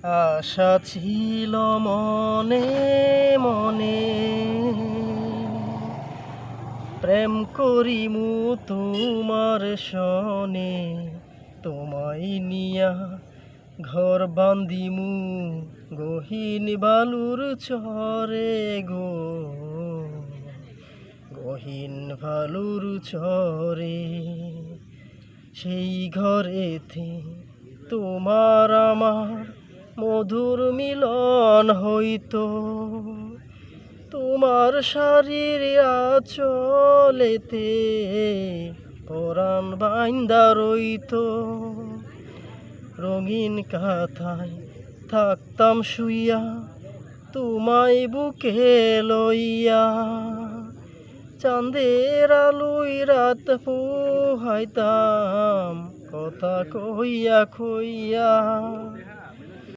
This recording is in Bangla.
আশা ছিল মনে মনে, প্রেম করিমু তোমার সনে। তোমায় নিয়া ঘর বান্দিমু গহীন বালুর চরে গো, গহীন বালুর চরে। সেই ঘরেতে তোমার আমার মধুর মিলন হইতো, তোমার শাড়ির আঁচলেতে পরাণ বাইন্দা রইতো। রঙিন কাঁথায় থাকতাম শুইয়া তোমায় বুকে লইয়া, চাঁদের আলোয় রাত পোহাইতাম কথা কইয়া কইয়া।